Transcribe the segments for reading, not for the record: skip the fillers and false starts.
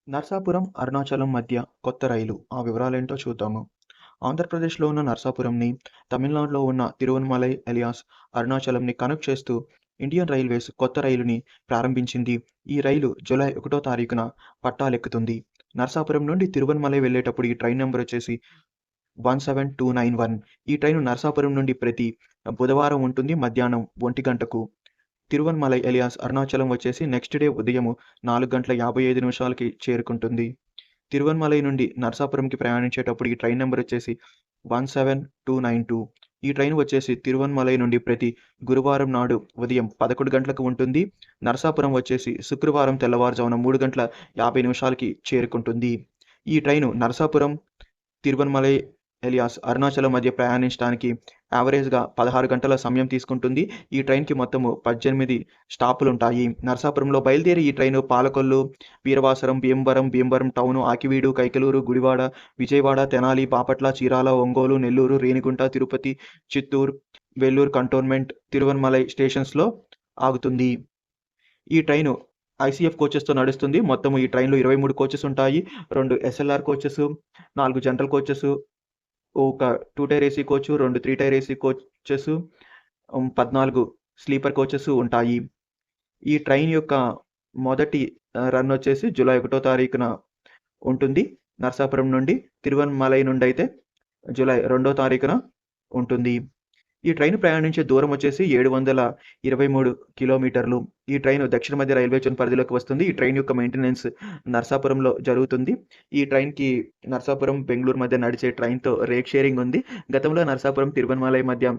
నర్సాపురం, అరుణాచలం మధ్య కొత్త రైలు. ఆ వివరాలేంటో చూద్దాము. ఆంధ్రప్రదేశ్‌లో ఉన్న నర్సాపురంని, తమిళనాడులో ఉన్న తిరువన్మలై ఎలియాస్ అరుణాచలంని కనెక్ట్ చేస్తూ ఇండియన్ రైల్వేస్ కొత్త రైలుని ప్రారంభించింది. ఈ రైలు జూలై 1 తారీఖున పట్టాలెక్కుతుంది. నర్సాపురం నుండి తిరువన్మలై వెళ్ళేటప్పుడు ఈ ట్రైన్ నంబర్ వచ్చేసి 17291. ఈ ట్రైను నర్సాపురం నుండి ప్రతి బుధవారం ఉంటుంది మధ్యాహ్నం 1 గంటకు. తిరువన్మలై ఎలియాస్ అరుణాచలం వచ్చేసి నెక్స్ట్ డే ఉదయం 4:55కి చేరుకుంటుంది. తిరువన్మలై నుండి నర్సాపురంకి ప్రయాణించేటప్పుడు ఈ ట్రైన్ నెంబర్ వచ్చేసి 17292. ఈ ట్రైన్ వచ్చేసి తిరువన్మలై నుండి ప్రతి గురువారం నాడు ఉదయం 11 గంటలకు ఉంటుంది. నర్సాపురం వచ్చేసి శుక్రవారం తెల్లవారుజామున 3:50కి చేరుకుంటుంది. ఈ ట్రైను నర్సాపురం, తిరువన్మలై ఎలియాస్ అరుణాచలం మధ్య ప్రయాణించడానికి యావరేజ్‌గా 16 గంటల సమయం తీసుకుంటుంది. ఈ ట్రైన్‌కి మొత్తము 18 స్టాపులుంటాయి. నరసాపురంలో బయలుదేరి ఈ train Palakollu, Veeravasaram, Bhimavaram town, Akividu, Kaikaluru, Gudivada, Vijayawada, Tenali, Bapatla, Chirala, Ongole, Nellore, Renigunta, Tirupati, Chittoor, Vellore cantonment, Tiruvannamalai స్టేషన్స్‌లో ఆగుతుంది. ఈ ట్రైను ఐసీఎఫ్ కోచెస్‌తో నడుస్తుంది. మొత్తము ఈ ట్రైన్‌లో 23 కోచెస్ ఉంటాయి. 2 ఎస్ఎల్ఆర్ కోచెస్, 4 జనరల్ కోచెస్, ఒక 2 tier AC coach, 2 3 tier AC coaches, 14 sleeper coaches ఉంటాయి. ఈ ట్రైన్ యొక్క మొదటి రన్ వచ్చేసి జూలై 1 తారీఖున ఉంటుంది. నరసాపురం నుండి. తిరువన్మలై నుండి అయితే జూలై 2 తారీఖున ఉంటుంది. ఈ ట్రైన్ ప్రయాణించే దూరం వచ్చేసి 723 కిలోమీటర్లు. ఈ ట్రైన్ దక్షిణ మధ్య రైల్వే జోన్ పరిధిలోకి వస్తుంది. ఈ ట్రైన్ యొక్క మెయింటెనెన్స్ నరసాపురంలో జరుగుతుంది. ఈ ట్రైన్‌కి నరసాపురం, బెంగుళూరు మధ్య నడిచే ట్రైన్‌తో రేక్ షేరింగ్ ఉంది. గతంలో నరసాపురం, తిరువన్మలై మధ్య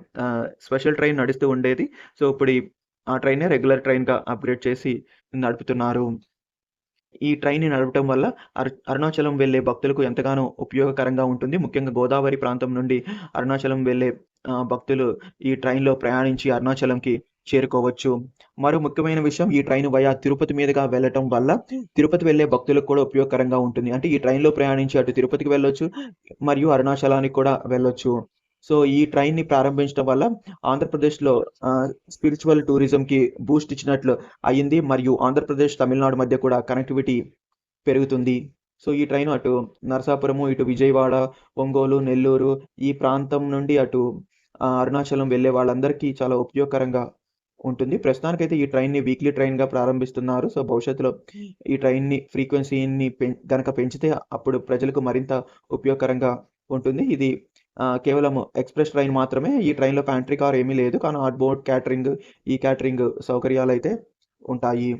స్పెషల్ ట్రైన్ నడుస్తూ ఉండేది. సో, ఇప్పుడు ఆ ట్రైనే రెగ్యులర్ ట్రైన్‌గా అప్‌గ్రేడ్ చేసి నడుపుతున్నారు. ఈ ట్రైన్‌ని నడపటం వల్ల అరుణాచలం వెళ్ళే భక్తులకు ఎంతగానో ఉపయోగకరంగా ఉంటుంది. ముఖ్యంగా గోదావరి ప్రాంతం నుండి అరుణాచలం వెళ్ళే భక్తులు ఈ ట్రైన్‌లో ప్రయాణించి అరుణాచలంకి చేరుకోవచ్చు. మరో ముఖ్యమైన విషయం, ఈ ట్రైన్ వయా తిరుపతి మీదుగా వెళ్ళటం వల్ల తిరుపతి వెళ్ళే భక్తులకు కూడా ఉపయోగకరంగా ఉంటుంది. అంటే ఈ ట్రైన్‌లో ప్రయాణించి అటు తిరుపతికి వెళ్ళొచ్చు, మరియు అరుణాచలానికి కూడా వెళ్ళొచ్చు. సో, ఈ ట్రైన్‌ని ప్రారంభించడం వల్ల ఆంధ్రప్రదేశ్‌లో స్పిరిచువల్ టూరిజంకి బూస్ట్ ఇచ్చినట్లు అయింది. మరియు ఆంధ్రప్రదేశ్, తమిళనాడు మధ్య కూడా కనెక్టివిటీ పెరుగుతుంది. సో, ఈ ట్రైన్ అటు నరసాపురము, ఇటు విజయవాడ, ఒంగోలు, నెల్లూరు ఈ ప్రాంతం నుండి అటు అరుణాచలం వెళ్ళే వాళ్ళందరికీ చాలా ఉపయోగకరంగా ఉంటుంది. ప్రస్తుతానికైతే ఈ ట్రైన్‌ని వీక్లీ ట్రైన్‌గా ప్రారంభిస్తున్నారు. సో, భవిష్యత్తులో ఈ ట్రైన్‌ని ఫ్రీక్వెన్సీని గనక పెంచితే అప్పుడు ప్రజలకు మరింత ఉపయోగకరంగా ఉంటుంది. ఇది కేవలం ఎక్స్‌ప్రెస్ ట్రైన్ మాత్రమే. ఈ ట్రైన్‌లో ప్యాంట్రీ కార్ ఏమీ లేదు. కానీ ఆన్ బోర్డ్ క్యాటరింగ్, ఈ క్యాటరింగ్ సౌకర్యాలైతే ఉంటాయి.